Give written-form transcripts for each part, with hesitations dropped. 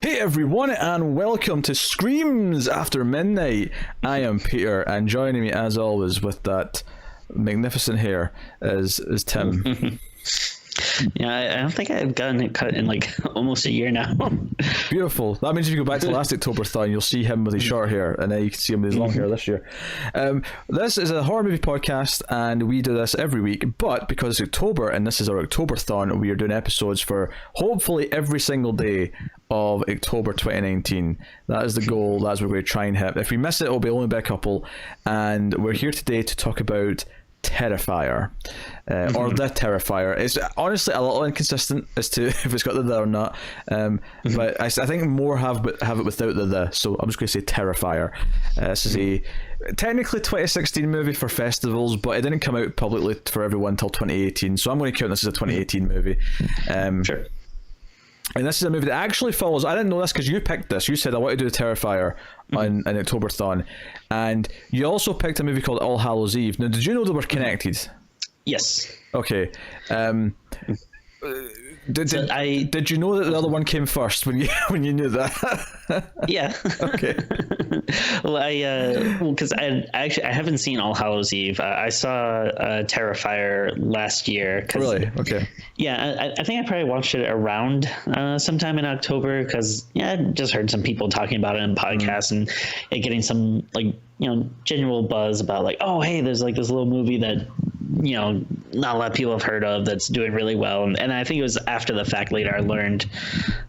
Hey everyone, and welcome to Screams After Midnight. I am Peter, and joining me as always with that magnificent hair is Tim. Yeah, I don't think I've gotten it cut in like almost a year now. Beautiful. That means if you go back to last October-thon, you'll see him with his short hair, and then you can see him with his long hair this year. This is a horror movie podcast, and we do this every week, but because it's October, and this is our October-thon, we are doing episodes for hopefully every single day of October 2019. That is the goal. That's what we're going to try and hit. If we miss it, it'll be only by a couple, and we're here today to talk about Terrifier, or the Terrifier. It's honestly a little inconsistent as to if it's got the or not, but I think more have it without the, so I'm just going to say Terrifier. This is a technically 2016 movie for festivals, but it didn't come out publicly for everyone until 2018, so I'm going to count this as a 2018 movie. Sure. And this is a movie that actually follows. I didn't know this because you picked this. You said I want to do the Terrifier on an October-thon, and you also picked a movie called All Hallows Eve. Now, did you know they were connected? Yes. Okay. Did you know that the other one came first when you knew that? Yeah. Okay. Well, because I haven't seen All Hallows Eve. I saw Terrifier last year. Really? Okay. Yeah, I think I probably watched it around sometime in October because I just heard some people talking about it in podcasts and getting some general buzz about like, oh hey, there's like this little movie that not a lot of people have heard of that's doing really well, and I think it was after the fact later I learned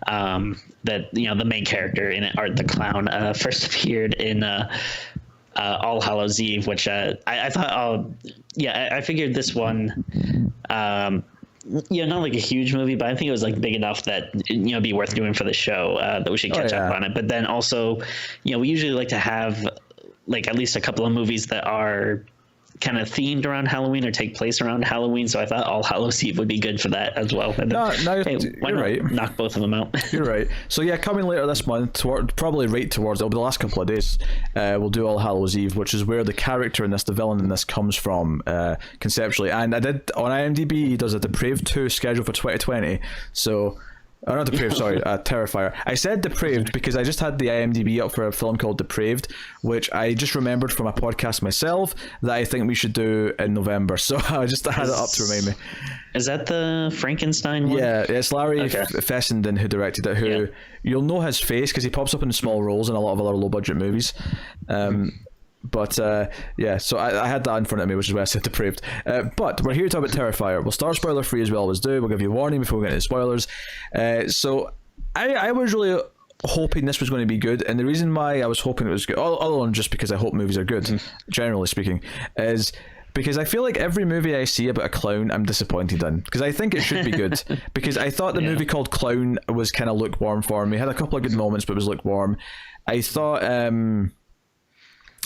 that the main character in it, Art the Clown, first appeared in All Hallows Eve, which I thought, I figured this one, not like a huge movie, but I think it was like big enough that it'd be worth doing for the show, that we should catch up on it. But then also, we usually like to have like at least a couple of movies that are kind of themed around Halloween or take place around Halloween, so I thought All Hallows Eve would be good for that as well. And then, you're right. Knock both of them out. You're right. So coming later this month, probably right towards it'll be the last couple of days. We'll do All Hallows Eve, which is where the character in this, the villain in this, comes from conceptually. And I did on IMDb, he does a Depraved 2 scheduled for 2020. So. Oh, not Depraved, sorry, Terrifier. I said Depraved because I just had the IMDb up for a film called Depraved, which I just remembered from a podcast myself that I think we should do in November. So I just had it up to remind me. Is that the Frankenstein one? Yeah, it's Larry Fessenden who directed it, you'll know his face because he pops up in small roles in a lot of other low-budget movies. But so I had that in front of me, which is why I said Depraved. But we're here to talk about Terrifier. We'll start spoiler free as we always do. We'll give you a warning before we get into spoilers. So I was really hoping this was going to be good, and the reason why I was hoping it was good, other than just because I hope movies are good, generally speaking, is because I feel like every movie I see about a clown I'm disappointed in, because I think it should be good. Because I thought the movie called Clown was kind of lukewarm for me. It had a couple of good moments, but it was lukewarm. I thought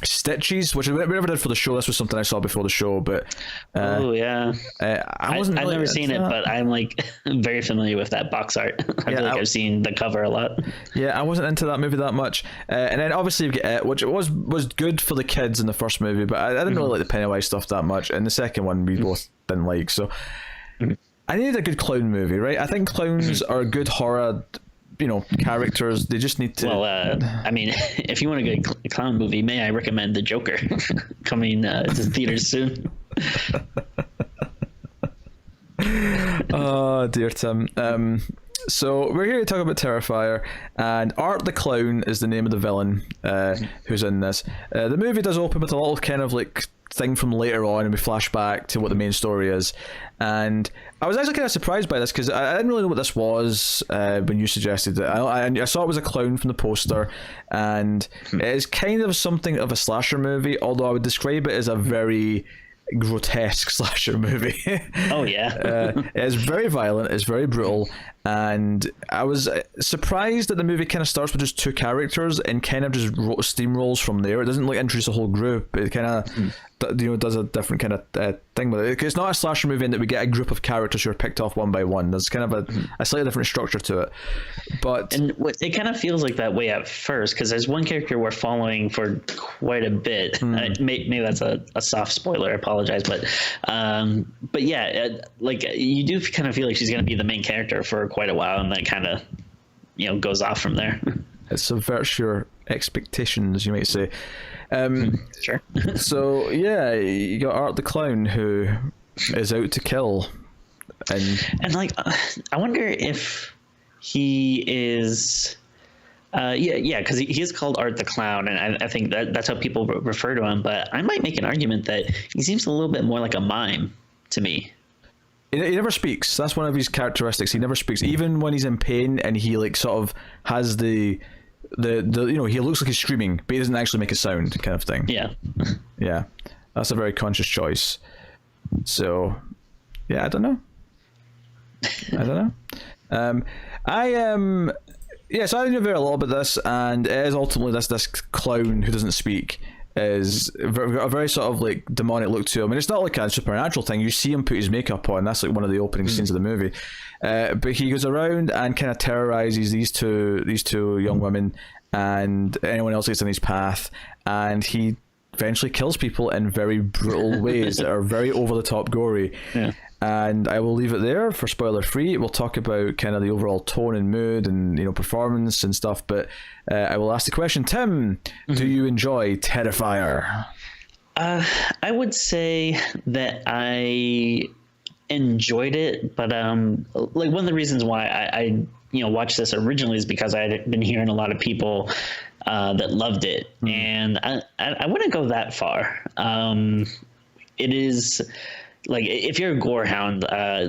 Stitches, which we never did for the show. This was something I saw before the show, but I've never seen it, but I'm like very familiar with that box art. I feel like I've seen the cover a lot. Yeah, I wasn't into that movie that much, and then obviously you get It, which was good for the kids in the first movie, but I didn't really like the Pennywise stuff that much, and the second one we both didn't like. So I needed a good clown movie, right? I think clowns are good horror characters. They just need to. Well, I mean, if you want a good clown movie, may I recommend The Joker, coming to theaters soon. Oh dear, Tim. So we're here to talk about Terrifier, and Art the Clown is the name of the villain who's in this. The movie does open with a little kind of like thing from later on, and we flash back to what the main story is. And I was actually kind of surprised by this because I didn't really know what this was when you suggested it. I saw it was a clown from the poster, and it is kind of something of a slasher movie, although I would describe it as a very grotesque slasher movie. Oh yeah. It's very violent, it's very brutal, and I was surprised that the movie kind of starts with just two characters and kind of just steamrolls from there. It doesn't like introduce a whole group. It kind of does a different kind of thing with it. It's not a slasher movie in that we get a group of characters who are picked off one by one. There's kind of a slightly different structure to it. And it kind of feels like that way at first, because there's one character we're following for quite a bit. Maybe that's a soft spoiler, I apologize, but yeah, like you do kind of feel like she's going to be the main character for quite a while, and that kind of goes off from there. It subverts your expectations, you might say. Sure. So yeah, you got Art the Clown, who is out to kill, and like, I wonder if he is. Because he is called Art the Clown, and I think that's how people refer to him. But I might make an argument that he seems a little bit more like a mime to me. He never speaks. That's one of his characteristics. He never speaks, even when he's in pain, and he like sort of has the he looks like he's screaming, but he doesn't actually make a sound, kind of thing. Yeah. Yeah, that's a very conscious choice. So, yeah, I don't know. So I knew very little about this, and it is ultimately this clown who doesn't speak is a very sort of like demonic look to him, and it's not like a supernatural thing. You see him put his makeup on. That's like one of the opening scenes of the movie. But he goes around and kind of terrorizes these two young women and anyone else that's in his path, and he eventually kills people in very brutal ways that are very over the top gory. Yeah. And I will leave it there for spoiler free. We'll talk about kind of the overall tone and mood and performance and stuff, but I will ask the question, Tim, do you enjoy Terrifier? I would say that I enjoyed it, but like one of the reasons why I watched this originally is because I had been hearing a lot of people that loved it, and I wouldn't go that far. It is like, if you're a gore hound,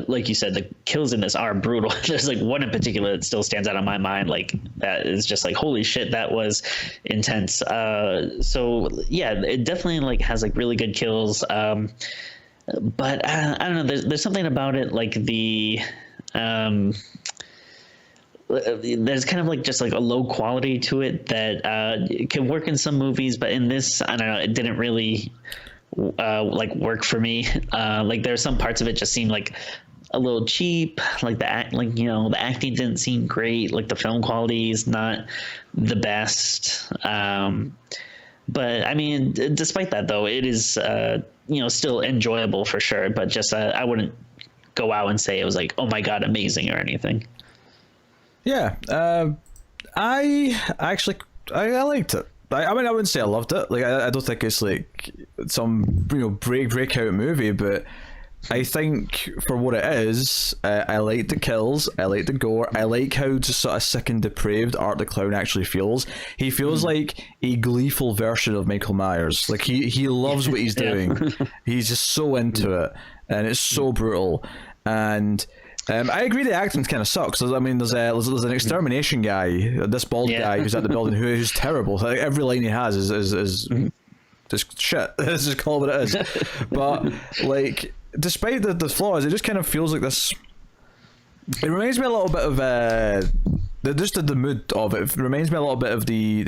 like you said, the kills in this are brutal. There's like one in particular that still stands out in my mind. Like, that is just like, holy shit, that was intense. So yeah, it definitely like has like really good kills. But I don't know. There's something about it, like there's kind of like just like a low quality to it that can work in some movies, but in this, I don't know, it didn't really like work for me. Like, there's some parts of it just seemed like a little cheap. Like the acting didn't seem great. Like, the film quality is not the best. But I mean, despite that though, it is still enjoyable for sure. But just I wouldn't go out and say it was like, oh my god, amazing or anything. Yeah, I liked it. I mean, I wouldn't say I loved it. Like, I don't think it's like some breakout movie, but I think for what it is, I like the kills, I like the gore, I like how just sort of sick and depraved Art the Clown actually feels. He feels like a gleeful version of Michael Myers. Like, he loves what he's doing. He's just so into it, and it's so brutal. And I agree the acting kind of sucks. I mean, there's an extermination guy, this bald guy who's at the building who's terrible. Like, every line he has is just shit. Let's just call it what it is. But like, despite the flaws, it just kind of feels like this. It reminds me a little bit of the mood of it. It reminds me a little bit of the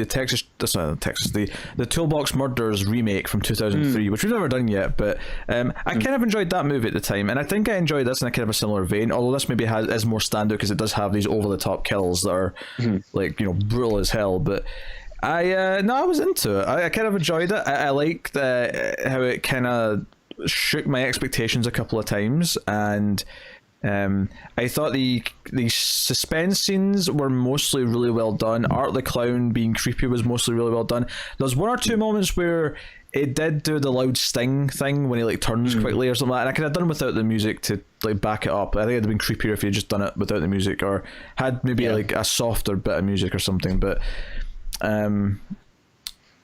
Toolbox Murders remake from 2003, which we've never done yet. But I kind of enjoyed that movie at the time, and I think I enjoyed this in a kind of a similar vein. Although this maybe is more standout because it does have these over the top kills that are like brutal as hell. But I was into it. I kind of enjoyed it. I liked how it kind of shook my expectations a couple of times, and I thought the suspense scenes were mostly really well done. Art the Clown being creepy was mostly really well done. There's one or two moments where it did do the loud sting thing when he like turns quickly or something like that, and I could have done without the music to like back it up. I think it'd have been creepier if he had just done it without the music, or had maybe like a softer bit of music or something. But for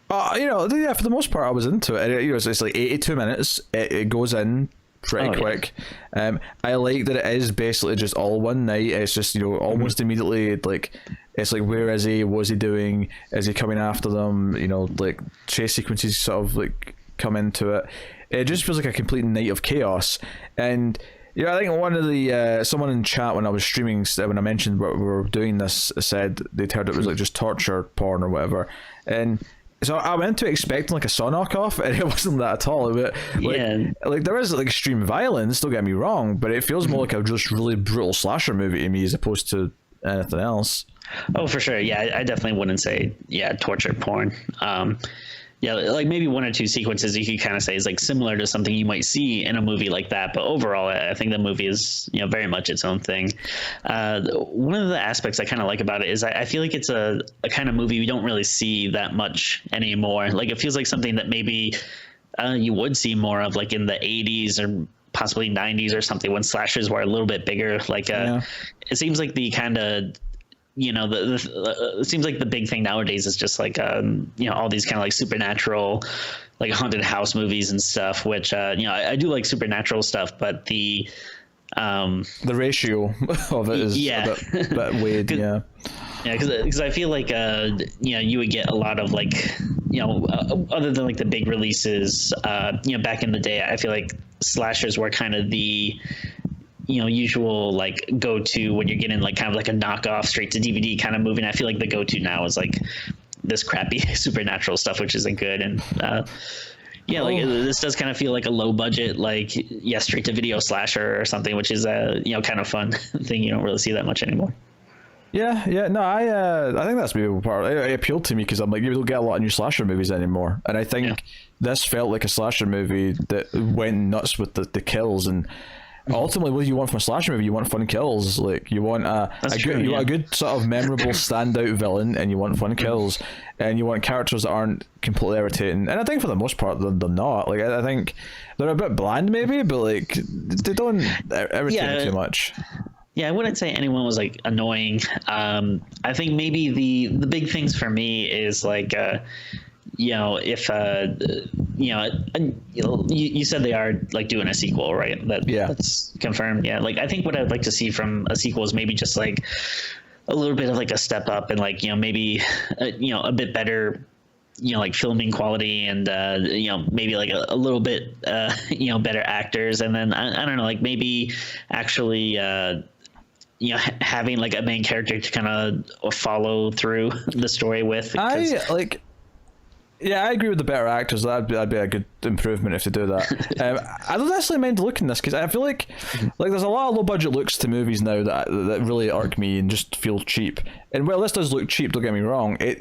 the most part I was into it. It's like 82 minutes. It goes in pretty quick. I like that it is basically just all one night. It's just almost immediately, like, it's like, where is he, what is he doing, is he coming after them, like chase sequences sort of like come into it. It just feels like a complete night of chaos. And I think one of the someone in chat when I was streaming, when I mentioned we were doing this, said they'd heard it was like just torture porn or whatever, and so I went to expecting like a Saw knockoff, and it wasn't that at all. But like there is like extreme violence, don't get me wrong, but it feels more like a just really brutal slasher movie to me as opposed to anything else. Oh, for sure. Yeah, I definitely wouldn't say torture porn. yeah, like maybe one or two sequences you could kind of say is like similar to something you might see in a movie like that. But overall, I think the movie is, you know, very much its own thing. One of the aspects I kind of like about it is I feel like it's a kind of movie we don't really see that much anymore. Like it feels like something that maybe you would see more of like in the 80s or possibly 90s or something, when slashers were a little bit bigger. Like it seems like the kind of, you know, it seems like the big thing nowadays is just like you know, all these kind of like supernatural, like haunted house movies and stuff, which you know, I do like supernatural stuff, but the ratio of it is a bit weird. Yeah, because I feel like you know, you would get a lot of like, you know, other than like the big releases, you know, back in the day, I feel like slashers were kind of the, you know, usual like go-to when you're getting like kind of like a knockoff straight to DVD kind of movie. And I feel like the go-to now is like this crappy supernatural stuff, which isn't good. And yeah, like this does kind of feel like a low budget, like straight to video slasher or something, which is a, you know, kind of fun thing you don't really see that much anymore. Yeah, no, I think that's maybe part. It appealed to me because I'm like, you don't get a lot of new slasher movies anymore, and I think this felt like a slasher movie that went nuts with the kills. And ultimately, what do you want from a slasher movie? You want fun kills. Like you want want a good sort of memorable standout villain, and you want fun kills, and you want characters that aren't completely irritating. And I think for the most part, they're not. Like I think they're a bit bland, maybe, but like they don't irritate me too much. Yeah, I wouldn't say anyone was like annoying. I think maybe the big things for me is like, you know, if you know, you said they are like doing a sequel, right? That's confirmed. Yeah, like I think what I'd like to see from a sequel is maybe just like a little bit of like a step up and like, you know, maybe you know, a bit better, you know, like filming quality and you know, maybe like a little bit you know, better actors, and then I don't know, like maybe actually you know, having like a main character to kind of follow through the story with. I agree with the better actors. That'd be a good improvement if they do that. I don't necessarily mind looking this because I feel like there's a lot of low budget looks to movies now that really irk me and just feel cheap. And well, this does look cheap. Don't get me wrong. I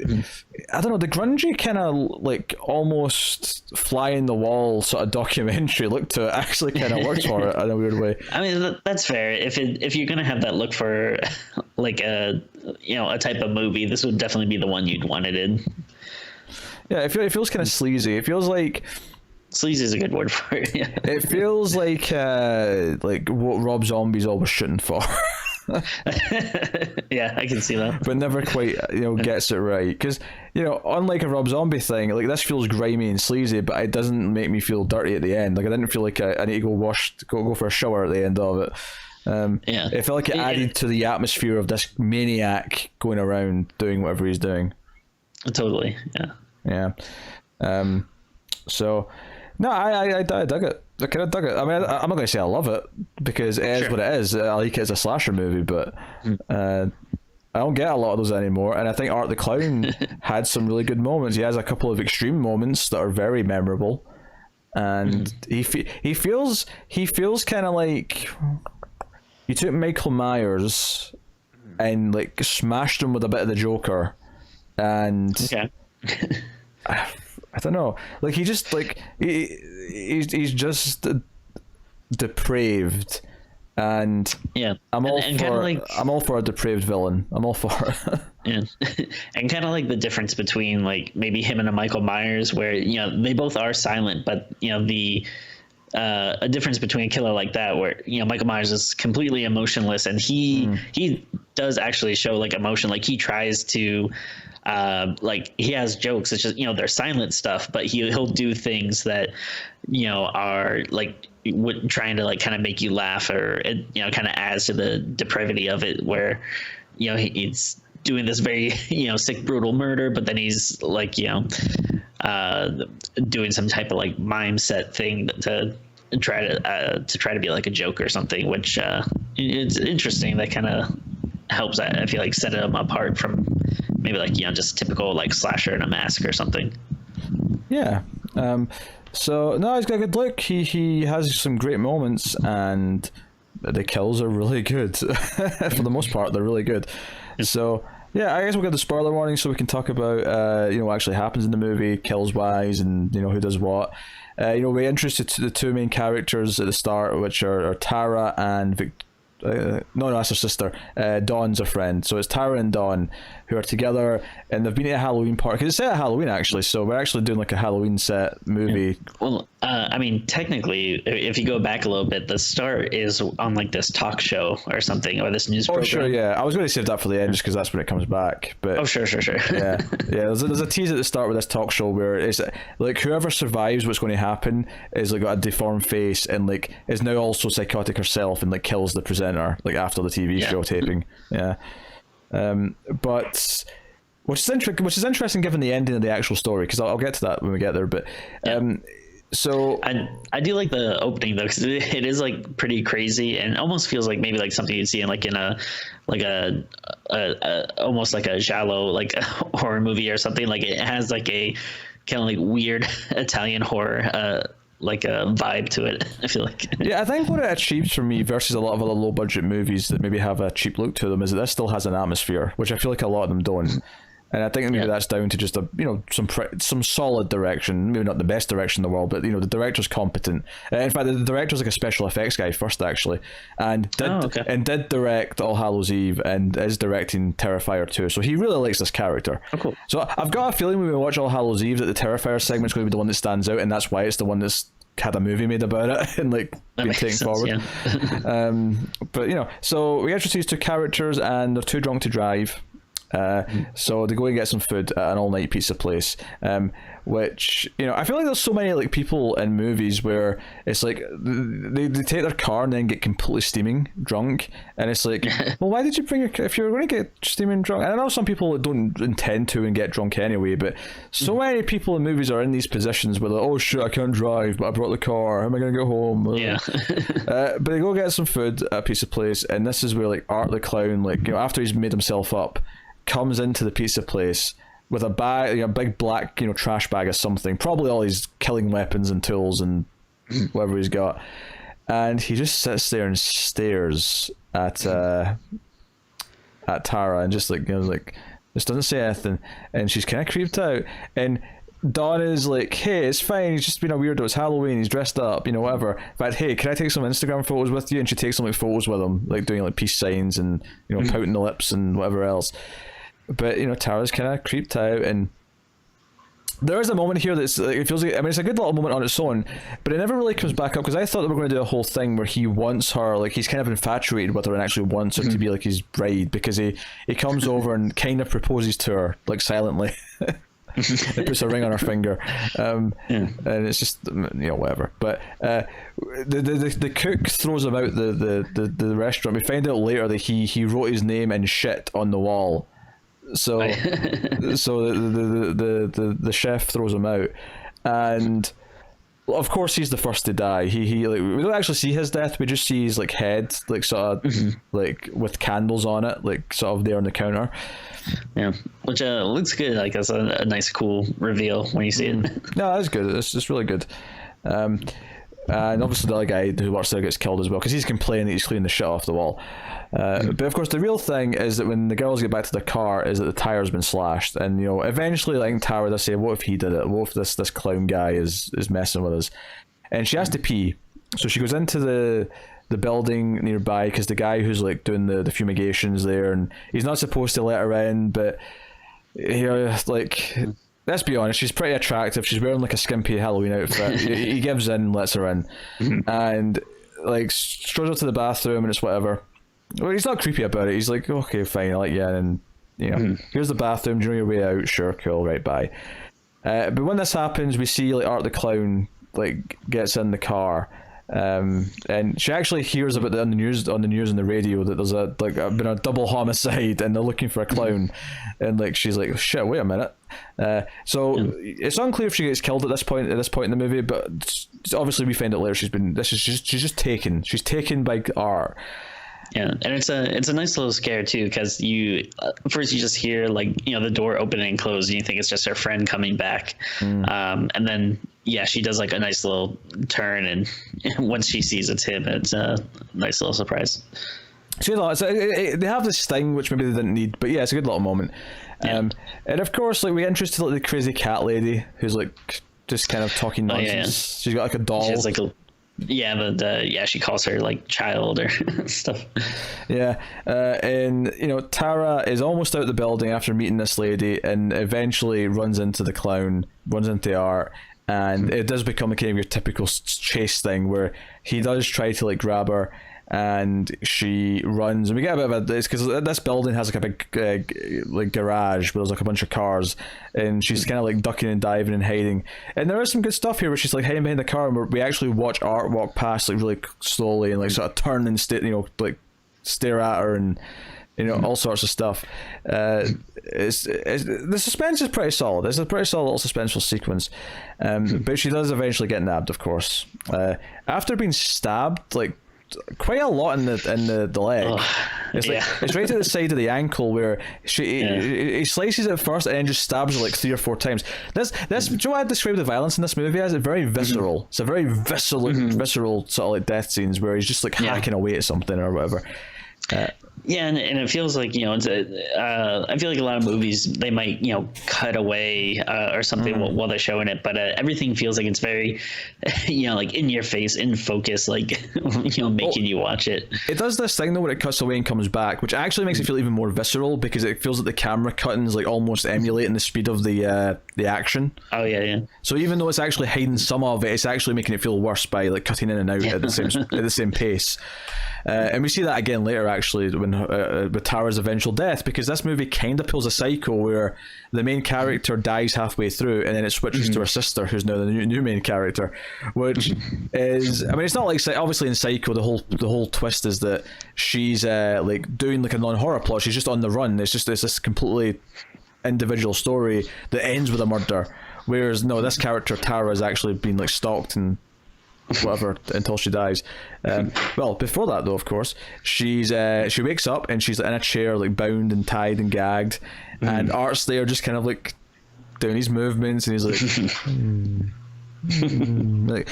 don't know, the grungy kind of like almost fly in the wall sort of documentary look to it actually kind of works for it in a weird way. I mean, that's fair. If you're gonna have that look for like a, you know, a type of movie, this would definitely be the one you'd want it in. Yeah, it feels kind of sleazy. It feels like sleazy is a good word for it. Yeah. It feels like what Rob Zombie's always shooting for. Yeah, I can see that. But never quite, you know, gets it right. Because, you know, unlike a Rob Zombie thing, like this feels grimy and sleazy, but it doesn't make me feel dirty at the end. Like I didn't feel like I need to go for a shower at the end of it. It felt like it added to the atmosphere of this maniac going around doing whatever he's doing. Totally, yeah. So no, I dug it. I kind of dug it. I mean, I'm not going to say I love it because it is what it is. I like it as a slasher movie, but I don't get a lot of those anymore. And I think Art the Clown had some really good moments. He has a couple of extreme moments that are very memorable, and he feels kind of like you took Michael Myers and like smashed him with a bit of the Joker, and I don't know, like he just like he's just depraved, and I'm all for a depraved villain. I'm all for it. And kind of like the difference between like maybe him and a Michael Myers, where, you know, they both are silent, but, you know, the a difference between a killer like that, where, you know, Michael Myers is completely emotionless, and he does actually show like emotion. Like he tries to like he has jokes. It's just, you know, they're silent stuff, but he'll do things that, you know, are like trying to like kind of make you laugh, or it, you know, kind of adds to the depravity of it, where, you know, he's doing this very, you know, sick, brutal murder, but then he's like, you know, doing some type of like mime set thing to try to be like a joke or something, which it's interesting. That kind of helps, I feel like, set him apart from maybe like, you know, just typical like slasher in a mask or something. Yeah. So no, he's got a good look. He has some great moments, and the kills are really good. For the most part, they're really good. So Yeah, I guess we'll get the spoiler warning so we can talk about what actually happens in the movie, kills wise, and who does what. We're introduced to the two main characters at the start, which are Tara and no, that's her sister. Dawn's her friend. So it's Tara and Dawn who are together, and they've been at a Halloween party. Because it's set at Halloween, actually, so we're actually doing like a Halloween set movie. Well, I mean, technically, if you go back a little bit, the start is on like this talk show or something, or this news program. Oh, sure, yeah. I was going to save that for the end just because that's when it comes back. But sure. yeah. There's a tease at the start with this talk show where it's like whoever survives what's going to happen is like got a deformed face and like is now also psychotic herself and like kills the presenter like after the TV show taping. Yeah. But which is interesting given the ending of the actual story, because I'll get to that when we get there. But so I do like the opening though, because it is like pretty crazy and almost feels like maybe like something you'd see in like a almost like a giallo like a horror movie or something. Like it has like a kind of like weird Italian horror like a vibe to it. I feel like I think what it achieves for me versus a lot of other low budget movies that maybe have a cheap look to them is that this still has an atmosphere, which I feel like a lot of them don't. And I think maybe that's down to just some solid direction, maybe not the best direction in the world, but the director's competent. In fact, the director's like a special effects guy first, actually, and did direct All Hallows Eve and is directing Terrifier 2. So he really likes this character. Oh, cool. So I've got a feeling when we watch All Hallows Eve that the Terrifier segment's going to be the one that stands out, and that's why it's the one that's had a movie made about it and like been taken forward. Yeah. But so we introduce two characters and they're too drunk to drive. So they go and get some food at an all-night pizza place, which I feel like there's so many like people in movies where it's like they take their car and then get completely steaming drunk, and it's like, well, why did you bring if you're going to get steaming drunk? And I know some people don't intend to and get drunk anyway, but so many people in movies are in these positions where they're like, oh shit, I can't drive, but I brought the car, how am I going to go home? Yeah. But they go get some food at a pizza place, and this is where like Art the Clown, like after he's made himself up, comes into the pizza place with a bag, a big black, trash bag of something, probably all his killing weapons and tools and whatever he's got, and he just sits there and stares at Tara and just just doesn't say anything, and she's kind of creeped out, and Dawn is like, hey, it's fine, he's just been a weirdo, it's Halloween, he's dressed up, whatever. In fact, hey, can I take some Instagram photos with you? And she takes some like photos with him, like doing like peace signs and pouting the lips and whatever else. But Tara's kind of creeped out, and there is a moment here that's like, it feels like, it's a good little moment on its own, but it never really comes back up, because I thought they were going to do a whole thing where he wants her, like he's kind of infatuated with her and actually wants her to be like his bride, because he comes over and kind of proposes to her like silently. He puts a ring on her finger, and it's just whatever. But the cook throws him out the restaurant. We find out later that he wrote his name in shit on the wall. So the chef throws him out, and of course he's the first to die. He like, we don't actually see his death. We just see his like head like sort of like with candles on it, like sort of there on the counter. Yeah, which looks good. Like that's a nice, cool reveal when you see it. No, that's good. It's really good. And obviously the other guy who works there gets killed as well, because he's complaining that he's cleaning the shit off the wall. But of course the real thing is that when the girls get back to their car is that the tire's been slashed, and eventually like Tara does say, what if he did it? What if this clown guy is messing with us? And she has to pee, so she goes into the building nearby, because the guy who's like doing the fumigations there, and he's not supposed to let her in, but like, let's be honest, she's pretty attractive. She's wearing like a skimpy Halloween outfit. He gives in and lets her in, and like strolls her to the bathroom, and it's whatever. Well, he's not creepy about it. He's like, okay, fine, I'll let you in, and here's the bathroom, do you know your way out? Sure, cool, right, bye. But when this happens, we see like Art the Clown like gets in the car, and she actually hears about it on the news and the radio that there's been a double homicide and they're looking for a clown, and like she's like, shit, wait a minute. So it's unclear if she gets killed at this point in the movie, but obviously we find out later she's just taken by Art. Yeah, and it's a nice little scare too, because you first you just hear like the door opening and close, and you think it's just her friend coming back, and then she does like a nice little turn, and once she sees it's him, it's a nice little surprise. So they have this thing which maybe they didn't need, but yeah, it's a good little moment. And of course, like, we introduced like the crazy cat lady who's like just kind of talking nonsense. She's got like a doll. She has like she calls her like child or stuff. Yeah, and Tara is almost out the building after meeting this lady, and eventually runs into the clown, runs into Art, and it does become a kind of your typical chase thing where he does try to like grab her, and she runs, and we get a bit of this because this building has like a big like garage where there's like a bunch of cars, and she's kind of like ducking and diving and hiding, and there is some good stuff here where she's like hiding behind the car, and we actually watch Art walk past like really slowly and like sort of turn and like stare at her, and all sorts of stuff. The suspense is pretty solid. It's a pretty solid little suspenseful sequence, but she does eventually get nabbed, of course, after being stabbed like quite a lot in the leg. It's like it's right to the side of the ankle where he slices it first and then just stabs her like 3 or 4 times. This do you know what I describe the violence in this movie as? It's very visceral. It's a very visceral sort of like death scenes where he's just like hacking away at something or whatever. And it feels like it's I feel like a lot of movies they might cut away or something while they're showing it, but everything feels like it's very like in your face, in focus, like making you watch it. It does this thing though when it cuts away and comes back, which actually makes it feel even more visceral because it feels like the camera cuttings like almost emulating the speed of the action. So even though it's actually hiding some of it, it's actually making it feel worse by like cutting in and out at the same pace. And we see that again later, actually, when with Tara's eventual death, because this movie kind of pulls a cycle where the main character dies halfway through, and then it switches to her sister, who's now the new main character, which is, I mean, it's not like obviously in Psycho the whole twist is that she's like doing like a non-horror plot. She's just on the run. It's this completely individual story that ends with a murder. Whereas no, this character Tara has actually been like stalked and whatever until she dies. Well, before that though, of course, she wakes up and she's in a chair like bound and tied and gagged, and Art's there just kind of like doing his movements, and he's like like,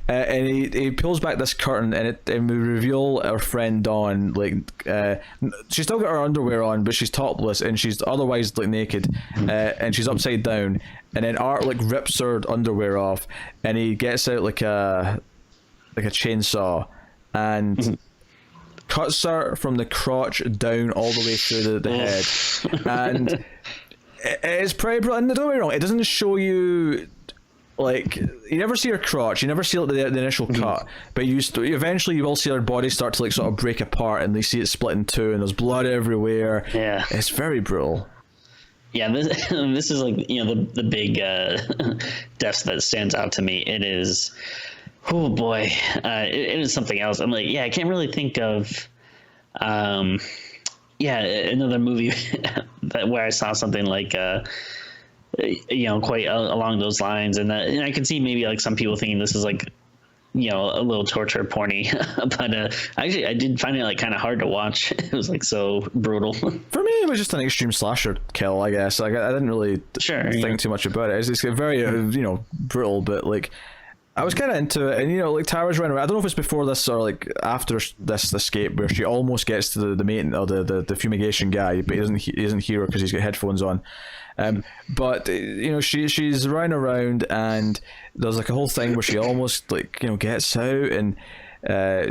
and he pulls back this curtain, and we reveal our friend Dawn. Like, she's still got her underwear on, but she's topless, and she's otherwise like naked, and she's upside down. And then Art like rips her underwear off, and he gets out like a chainsaw, and cuts her from the crotch down all the way through the head, and it's pretty brutal. And don't get me wrong, it doesn't show you. Like, you never see her crotch, you never see like, the initial cut, but eventually you will see her body start to like sort of break apart, and they see it split in two, and there's blood everywhere. Yeah, it's very brutal. Yeah, this is like the big death that stands out to me. It is, oh boy, it is something else. I'm like, I can't really think of, another movie where I saw something like. Quite along those lines, and I can see maybe like some people thinking this is like, a little torture porny, but actually I did find it like kind of hard to watch. It was like so brutal. For me, it was just an extreme slasher kill, I guess. Like I didn't really think too much about it. It's very brutal, but like I was kind of into it, and like Tara's running around. I don't know if it's before this or like after this escape where she almost gets to the mate or the fumigation guy, but he doesn't hear her because he's got headphones on. But she's running around, and there's like a whole thing where she almost like gets out, and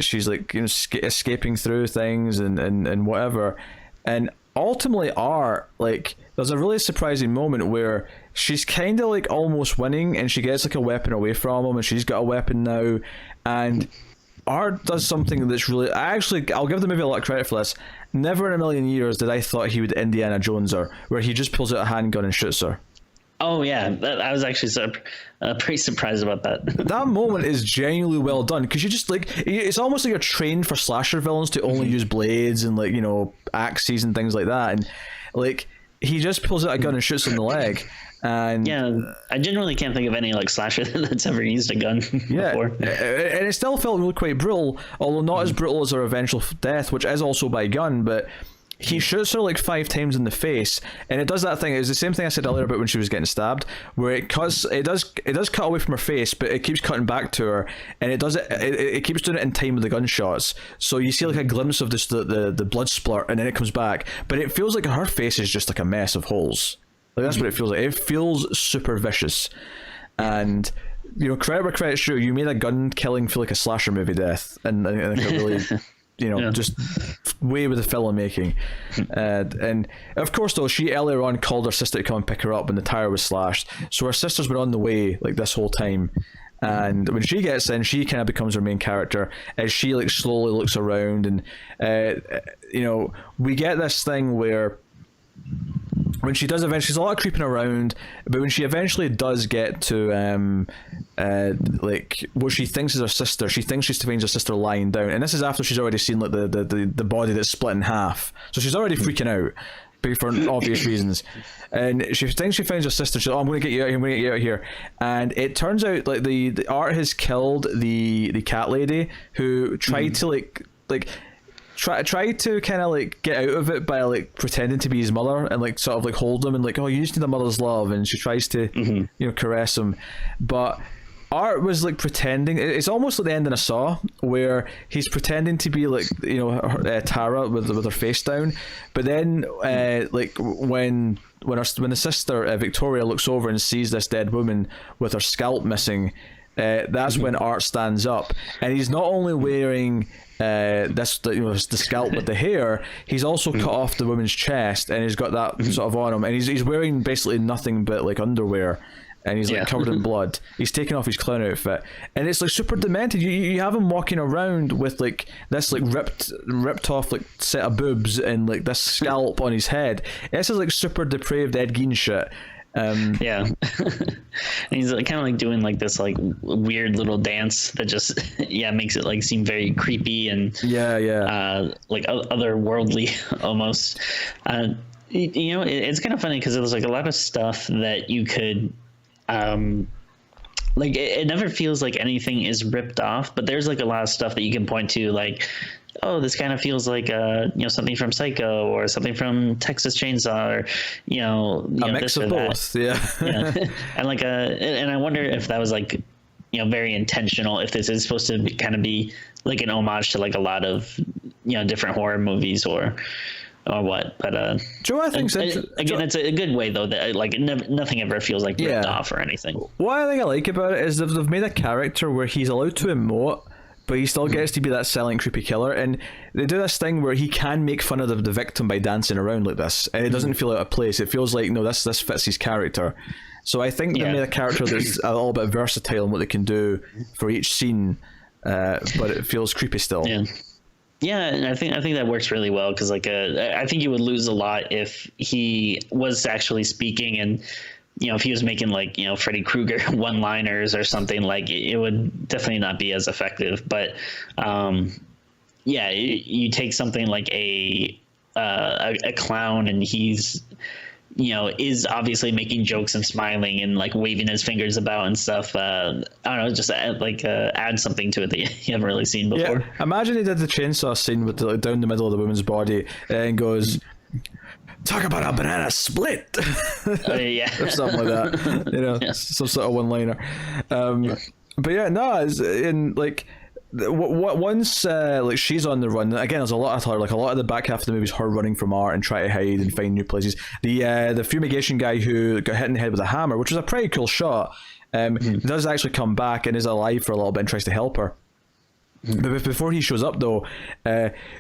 she's like escaping through things and whatever, and ultimately Art, like, there's a really surprising moment where she's kind of like almost winning, and she gets like a weapon away from him, and she's got a weapon now, and Art does something that's really, I'll give the movie a lot of credit for this. Never in a million years did I thought he would Indiana Jones her, where he just pulls out a handgun and shoots her. Oh yeah, I was actually pretty surprised about that. That moment is genuinely well done, because you just like, it's almost like you're trained for slasher villains to only use blades and like axes and things like that, and like he just pulls out a gun and shoots him in the leg. And I genuinely can't think of any like slasher that's ever used a gun before. And it still felt really quite brutal, although not as brutal as her eventual death, which is also by gun. But he shoots her like 5 times in the face, and it does that thing. It's the same thing I said earlier about when she was getting stabbed, where it does cut away from her face, but it keeps cutting back to her, and it keeps doing it in time with the gunshots. So you see like a glimpse of this the blood splurt, and then it comes back, but it feels like her face is just like a mess of holes. Like that's what it feels like. It feels super vicious, and credit where credit's due. You made a gun killing feel like a slasher movie death, and like a really. Just way with the filmmaking. And of course, though, she earlier on called her sister to come and pick her up when the tire was slashed. So her sister's been on the way like this whole time. And when she gets in, she kind of becomes her main character as she like slowly looks around. And, we get this thing where when she does eventually, there's a lot of creeping around, but when she eventually does get to like what she thinks is her sister, she thinks she finds her sister lying down, and this is after she's already seen like the body that's split in half, so she's already freaking out for obvious reasons, and she thinks she finds her sister. She's like, oh, I'm going to get you out here, I'm going to get you out here, and it turns out like the Art has killed the cat lady who tried to like try to kind of like get out of it by like pretending to be his mother and like sort of like hold him and like, oh, you just need a mother's love, and she tries to caress him, but Art was like pretending. It's almost like the ending of Saw, where he's pretending to be like Tara with her face down, but then like when the sister Victoria looks over and sees this dead woman with her scalp missing, that's when Art stands up, and he's not only wearing the scalp with the hair, he's also cut off the woman's chest, and he's got that sort of on him, and he's wearing basically nothing but like underwear, and he's like covered in blood. He's taken off his clown outfit, and it's like super demented. You have him walking around with like this like ripped off like set of boobs and like this scalp on his head. This is like super depraved Ed Gein shit. And he's like, kind of like doing like this like weird little dance that just makes it like seem very creepy and like otherworldly almost. It's kind of funny because there's like a lot of stuff that you could like it never feels like anything is ripped off, but there's like a lot of stuff that you can point to, like, oh, this kind of feels like something from Psycho or something from Texas Chainsaw, or a mix this of or both. that. And I wonder if that was like very intentional, if this is supposed to kind of be like an homage to like a lot of different horror movies or what. But Joe, I think again, it's a good way though that like nothing ever feels like ripped off or anything. What I think I like about it is they've made a character where he's allowed to emote, but he still gets to be that silent, creepy killer. And they do this thing where he can make fun of the victim by dancing around like this, and it doesn't feel out of place. It feels like, no, this fits his character. So I think they made a character that's a little bit versatile in what they can do for each scene, but it feels creepy still. Yeah, and I think that works really well, because like I think you would lose a lot if he was actually speaking, and if he was making like Freddy Krueger one-liners or something, like it would definitely not be as effective. But you take something like a clown, and he's is obviously making jokes and smiling and like waving his fingers about and stuff. I don't know, just add something to it that you haven't really seen before. Yeah, imagine he did the chainsaw scene with down the middle of the woman's body and goes, talk about a banana split. Or something like that. Some sort of one-liner. But it's in like once like she's on the run again. There's a lot of her, like a lot of the back half of the movie is her running from Art and trying to hide and find new places. The fumigation guy who got hit in the head with a hammer, which was a pretty cool shot, does actually come back and is alive for a little bit and tries to help her. But before he shows up, though,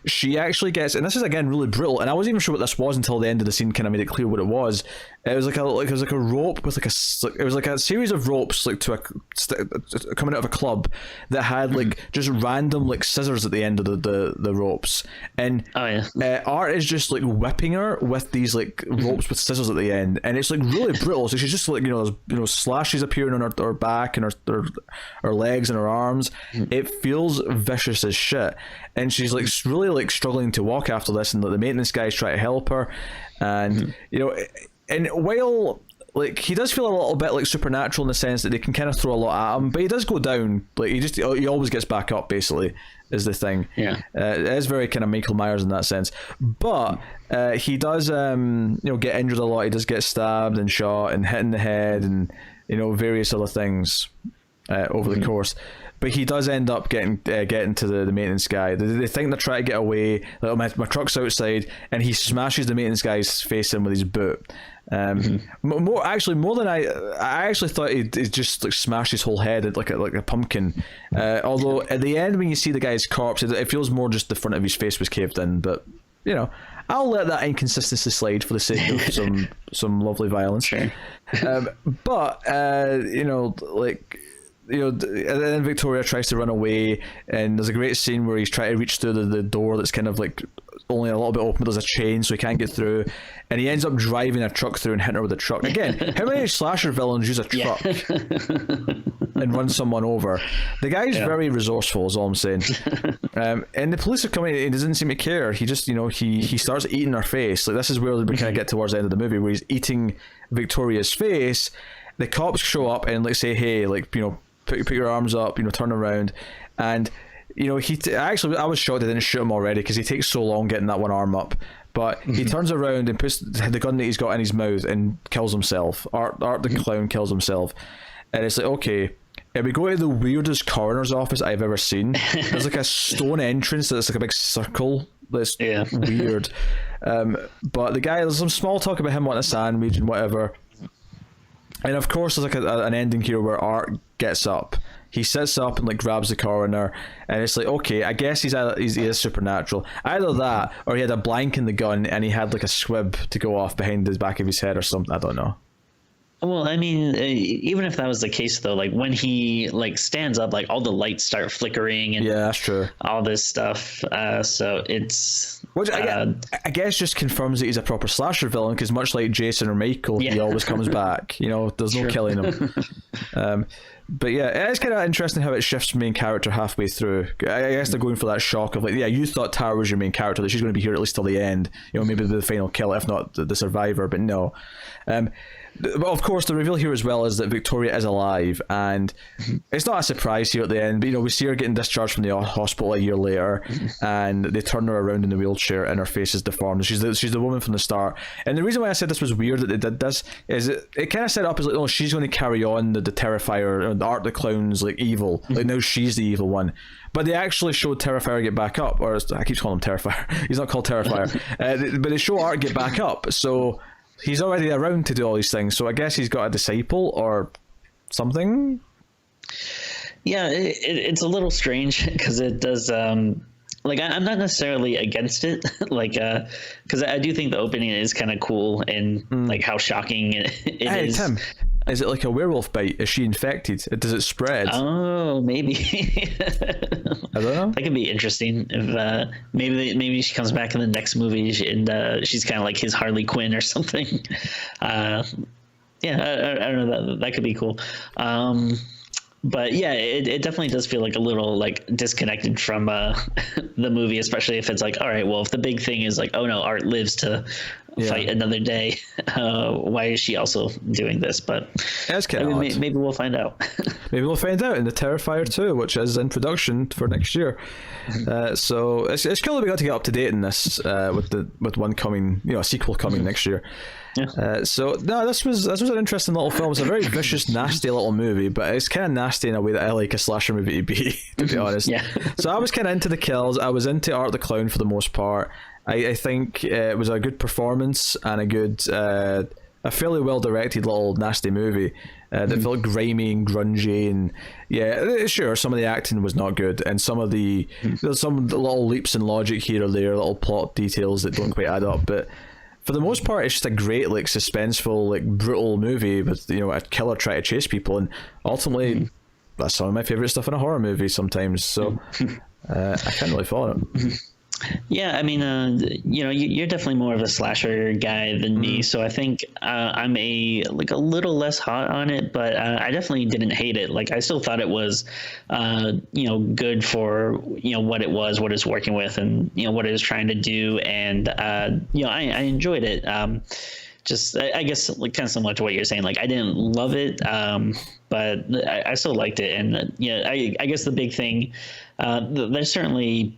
she actually gets, and this is again really brutal. And I wasn't even sure what this was until the end of the scene kind of made it clear what it was. It was like a rope with it was like a series of ropes like coming out of a club that had like just random like scissors at the end of the ropes. And Art is just like whipping her with these like ropes with scissors at the end, and it's like really brutal. So she's just like slashes appearing on her back and her legs and her arms. It feels vicious as shit, and she's like really like struggling to walk after this, and the maintenance guys try to help her, and and while like he does feel a little bit like supernatural in the sense that they can kind of throw a lot at him, but he does go down. Like he always gets back up basically, is the thing. Yeah. It is very kind of Michael Myers in that sense, but he does get injured a lot. He does get stabbed and shot and hit in the head and various other things over the course. But he does end up getting to the maintenance guy. They think they're trying to get away. Like, my truck's outside, and he smashes the maintenance guy's face in with his boot. More than I actually thought he'd just like smash his whole head like a pumpkin. Although at the end, when you see the guy's corpse, it feels more just the front of his face was caved in. But I'll let that inconsistency slide for the sake of some lovely violence. Sure. And then Victoria tries to run away, and there's a great scene where he's trying to reach through the door that's kind of like only a little bit open. There's a chain, so he can't get through, and he ends up driving a truck through and hitting her with a truck. Again, how many slasher villains use a truck and run someone over? The guy's very resourceful, is all I'm saying. And the police are coming, and he doesn't seem to care. He just, he starts eating her face. Like, this is where we kind of get towards the end of the movie, where he's eating Victoria's face. The cops show up and say, hey, put your arms up, turn around. And I was shocked they didn't shoot him already, because he takes so long getting that one arm up. But he turns around and puts the gun that he's got in his mouth and kills himself. Art the clown kills himself. And it's like, okay, if we go to the weirdest coroner's office I've ever seen, there's like a stone entrance that's like a big circle that's weird. But the guy, there's some small talk about him wanting a sandwich and whatever. And of course, there's like an ending here where Art gets up. He sits up and grabs the coroner, and it's like, okay, I guess he is supernatural. Either that, or he had a blank in the gun and he had a squib to go off behind the back of his head or something. I don't know. Well, I mean, even if that was the case, though, when he stands up, all the lights start flickering and that's true. All this stuff. So it's which I guess just confirms that he's a proper slasher villain, because much like Jason or Michael, he always comes back. There's no killing him. But yeah, it's kind of interesting how it shifts main character halfway through. I guess they're going for that shock of you thought Tara was your main character, that she's going to be here at least till the end. Maybe the final kill, if not the survivor. But no. But of course, the reveal here as well is that Victoria is alive, and it's not a surprise here at the end. But we see her getting discharged from the hospital a year later, and they turn her around in the wheelchair, and her face is deformed. She's the woman from the start. And the reason why I said this was weird that they did this is it kind of set up as she's going to carry on the Terrifier, the Art the Clown's evil. Now she's the evil one. But they actually showed Terrifier get back up, or I keep calling him Terrifier. He's not called Terrifier. But they show Art get back up, so he's already around to do all these things. So I guess he's got a disciple or something. Yeah, it's a little strange, because it does. I'm not necessarily against it, because I do think the opening is kind of cool, and how shocking it is. Tim, is it like a werewolf bite? Is she infected? Does it spread? Oh, maybe. I don't know. That could be interesting. If maybe she comes back in the next movie and she's kind of like his Harley Quinn or something. I don't know. That could be cool. But yeah, it definitely does feel a little disconnected from the movie, especially if it's all right, well, if the big thing is oh no, Art lives to fight another day, why is she also doing this? But that's kind of maybe we'll find out. Maybe we'll find out in the Terrifier 2, which is in production for next year. So it's cool that we got to get up to date in this with one coming, a sequel coming next year. So no, this was an interesting little film. It's a very vicious, nasty little movie, but it's kind of nasty in a way that I like a slasher movie to be, to be honest. So I was kind of into the kills. I was into Art the Clown for the most part. I think it was a good performance and a good, a fairly well directed little nasty movie that felt grimy and grungy, and sure, some of the acting was not good, and there's some little leaps in logic here or there, little plot details that don't quite add up, but for the most part, it's just a great, suspenseful, brutal movie with, a killer trying to chase people. And ultimately, that's some of my favorite stuff in a horror movie sometimes. So I can't really follow it. Yeah, I mean, you're definitely more of a slasher guy than me, so I think I'm a little less hot on it, but I definitely didn't hate it. I still thought it was, good for what it was, what it's working with, and what it was trying to do, and I enjoyed it. Just I guess kind of similar to what you're saying. I didn't love it, but I still liked it, and I guess the big thing there's certainly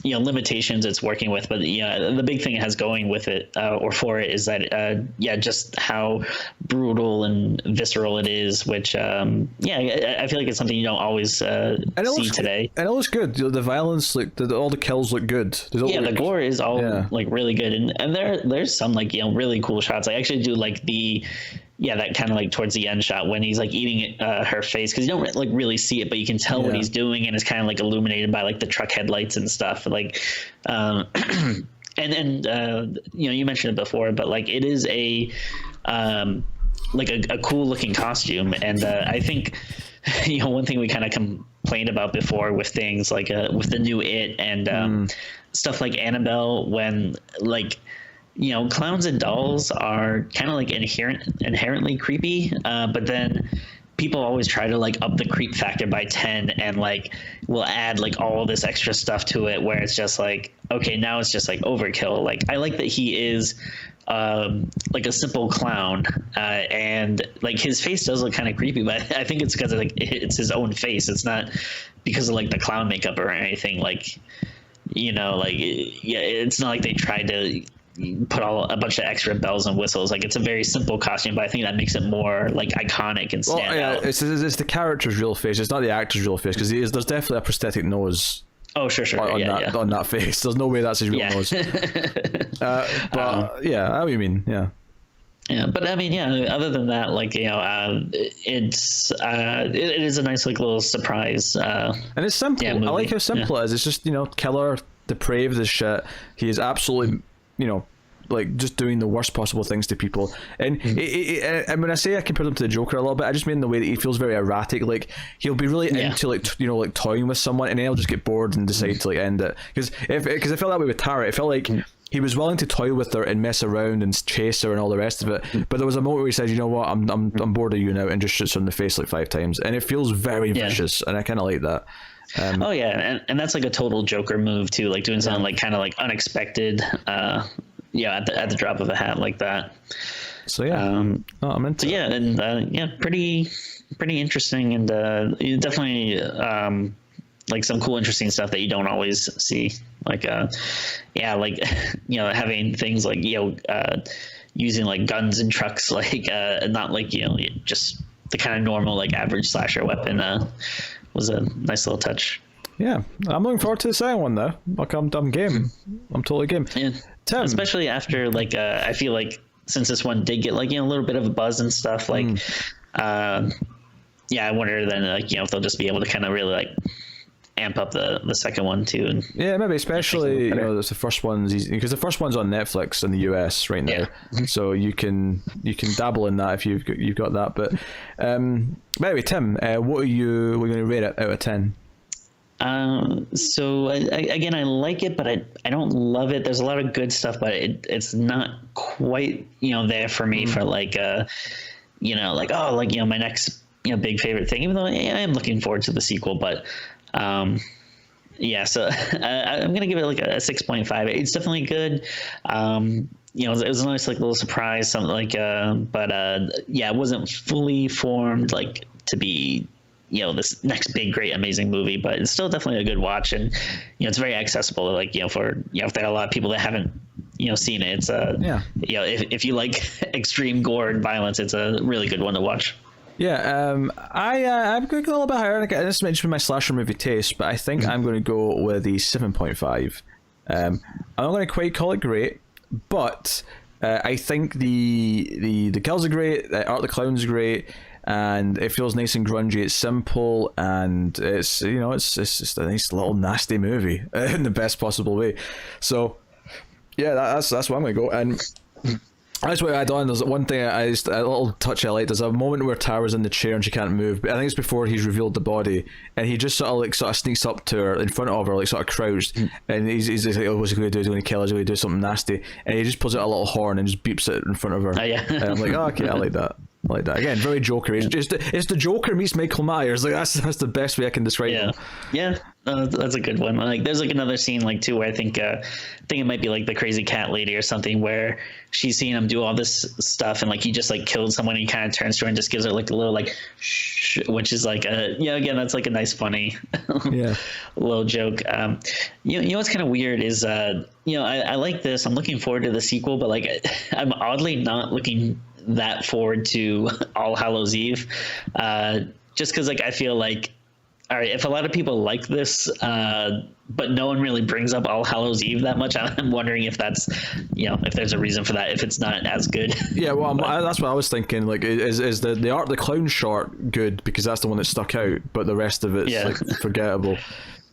limitations it's working with, but the big thing it has going with it or for it is that just how brutal and visceral it is, which I feel like it's something you don't always see today. And it looks good. The violence, like all the kills look good. The gore is all like really good, and there's some like really cool shots. I actually do like that kind of like towards the end shot when he's like eating her face, because you don't like really see it, but you can tell what he's doing, and it's kind of like illuminated by like the truck headlights and stuff. Like, and you mentioned it before, but like it is a cool looking costume, and I think one thing we kind of complained about before with things like with the new It and stuff like Annabelle, when like clowns and dolls are kind of like inherently creepy, but then people always try to like up the creep factor by 10 and like will add like all this extra stuff to it, where it's just like, okay, now it's just like overkill. Like, I like that he is like a simple clown, and like his face does look kind of creepy, but I think it's because like it's his own face. It's not because of like the clown makeup or anything. Like, it's not like they tried to put a bunch of extra bells and whistles. Like, it's a very simple costume, but I think that makes it more like iconic and stand out. It's the character's real face. It's not the actor's real face, because there's definitely a prosthetic nose. Oh, sure. On that face. There's no way that's his real nose. But I know what you mean. Yeah. Yeah, but I mean, other than that, like, it is a nice like little surprise. And it's simple. I like how simple it is. It's just, killer, depraved as shit. He is absolutely, like just doing the worst possible things to people. And and when I say I compare him to the Joker a little bit, I just mean the way that he feels very erratic. Like, he'll be really into like like toying with someone, and then he'll just get bored and decide to like end it. Because I felt that way with Tara. It felt like he was willing to toy with her and mess around and chase her and all the rest of it, but there was a moment where he said, "You know what? I'm bored of you now," and just shoots her in the face like 5 times, and it feels very vicious, and I kind of like that. And that's like a total Joker move too, like doing something like kind of like unexpected. At the drop of a hat like that. So I'm into pretty interesting, and definitely like some cool interesting stuff that you don't always see, like having things like using like guns and trucks, like not like just the kind of normal like average slasher weapon. Was a nice little touch. Yeah, I'm looking forward to the second one though. Like, I'm game. I'm totally game. Yeah. Tim. Especially after like I feel like since this one did get like a little bit of a buzz and stuff, like I wonder then like if they'll just be able to kind of really like amp up the second one too. And maybe especially there's the first one's, because the first one's on Netflix in the US right now, so you can dabble in that if you've got that. But anyway, Tim, what are you going to rate it out of 10? So again, I like it, but I don't love it. There's a lot of good stuff, but it's not quite there for me for like my next big favorite thing. Even though I am looking forward to the sequel, but so I'm gonna give it like a 6.5. It's definitely good. It was a nice like little surprise, something like it wasn't fully formed like to be this next big great amazing movie, but it's still definitely a good watch, and it's very accessible, like for if there are a lot of people that haven't seen it. It's if you like extreme gore and violence, it's a really good one to watch. I'm going to go a little bit higher. I just mentioned my slasher movie taste, but I think I'm going to go with the 7.5. I'm not going to quite call it great, but I think the kills are great, Art the Clown's great, and it feels nice and grungy. It's simple, and it's it's just a nice little nasty movie in the best possible way. So that's what I'm going to go. And I just want to add on, there's one thing a little touch I like. There's a moment where Tara's in the chair and she can't move, but I think it's before he's revealed the body, and he just sort of sneaks up to her in front of her, like sort of crouched, and he's like, "Oh, what's he going to do? Is he going to kill her? Is he going to do something nasty?" And he just pulls out a little horn and just beeps it in front of her. And I'm like, okay, I like that. Again, very Joker. It's the Joker meets Michael Myers. Like, that's the best way I can describe him. That's a good one. Like, there's like another scene like too where I think it might be like the crazy cat lady or something where she's seeing him do all this stuff and like he just like killed someone. And he kind of turns to her and just gives her like a little like shh, which is like again that's like a nice funny little joke. You know what's kind of weird is I like this. I'm looking forward to the sequel, but like I'm oddly not looking that forward to All Hallows Eve, just because like I feel like, all right, if a lot of people like this, but no one really brings up All Hallows Eve that much, I'm wondering if that's, if there's a reason for that, if it's not as good. Yeah, well, that's what I was thinking. Like, is the Art the Clown short good because that's the one that stuck out, but the rest of it's like forgettable.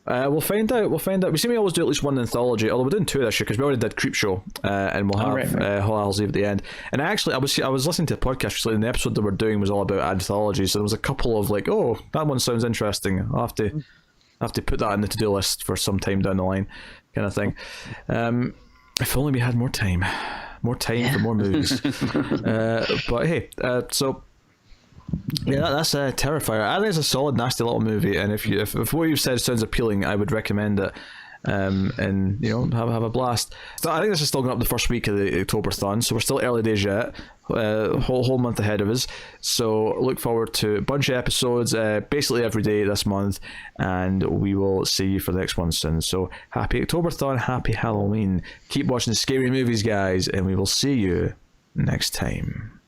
We'll find out. We seem to always do at least one anthology, although we're doing two this year because we already did Creepshow, and we'll have All Hallows Eve at the end. And actually, I was listening to a podcast recently, and the episode that we're doing was all about anthologies. So there was a couple of like, oh, that one sounds interesting. I'll have to put that in the to-do list for some time down the line, kind of thing. If only we had more time for more movies. But hey, so. Yeah, that's Terrifier. I think it's a solid, nasty little movie, and if what you've said sounds appealing, I would recommend it. And have a blast. So I think this is still going up the first week of the Octoberthon, so we're still early days yet. Whole month ahead of us. So look forward to a bunch of episodes, basically every day this month, and we will see you for the next one soon. So happy Octoberthon, happy Halloween. Keep watching the scary movies, guys, and we will see you next time.